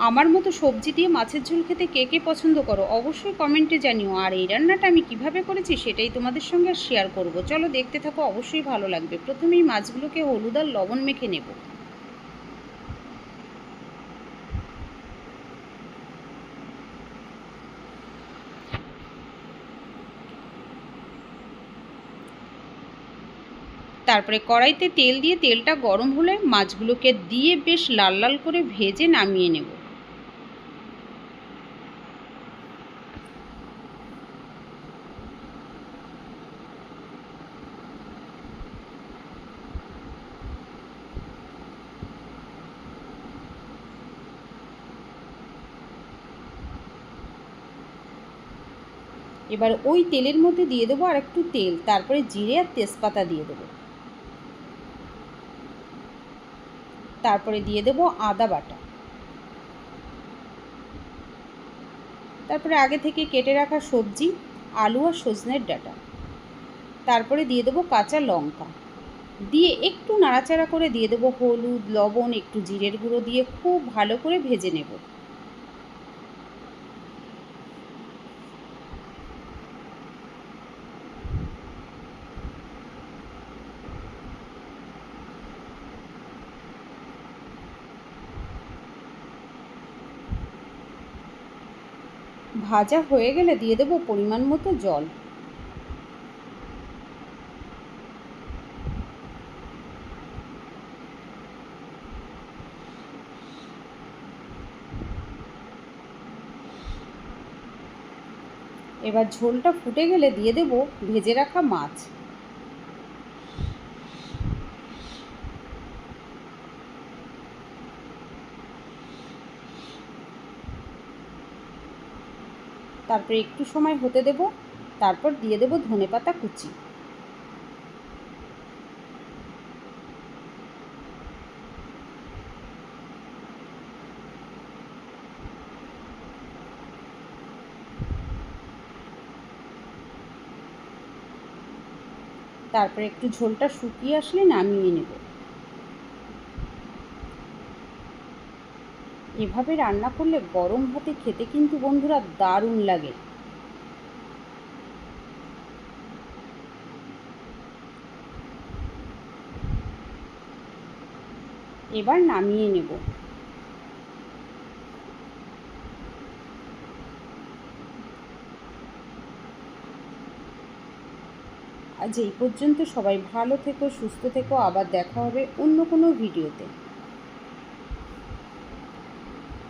আমার মতো সবজি দিয়ে মাছের ঝোল খেতে কে কে পছন্দ করো অবশ্যই কমেন্টে জানিও। আর এই রান্নাটা আমি কিভাবে করেছি সেটাই তোমাদের সঙ্গে শেয়ার করব। চলো দেখতে থাকো, অবশ্যই ভালো লাগবে। প্রথমেই মাছগুলোকে হলুদ আর লবণ মেখে নেব। তারপরে কড়াইতে তেল দিয়ে তেলটা গরম হলে মাছগুলোকে দিয়ে বেশ লাল লাল করে ভেজে নামিয়ে নেব। এবার ওই তেলের মধ্যে দিয়ে দেবো আর একটু তেল, তারপরে জিরে আর তেজপাতা দিয়ে দেবো। তারপরে দিয়ে দেবো আদা বাটা, তারপরে আগে থেকে কেটে রাখা সবজি, আলু আর সজনের ডাঁটা, তারপরে দিয়ে দেবো কাঁচা লঙ্কা, দিয়ে একটু নাড়াচাড়া করে দিয়ে দেবো হলুদ লবণ একটু জিরের গুঁড়ো দিয়ে খুব ভালো করে ভেজে নেব। ভাজা হয়ে গেলে দিয়ে দেবো পরিমাণ মতো জল। এবার ঝোলটা ফুটে গেলে দিয়ে দেবো ভেজে রাখা মাছ। তারপরে একটু সময় হতে দেব, তারপর দিয়ে দেবো ধনেপাতা কুচি। তারপরে একটু ঝোলটা শুকিয়ে আসলে নামিয়ে নেব। এভাবে রান্না করলে গরম ভাতে খেতে কিন্তু বন্ধুরা দারুণ লাগে। এবার নামিয়ে নেব। আজ এই পর্যন্ত, সবাই ভালো থেকো সুস্থ থেকো, আবার দেখা হবে অন্য কোনো ভিডিওতে।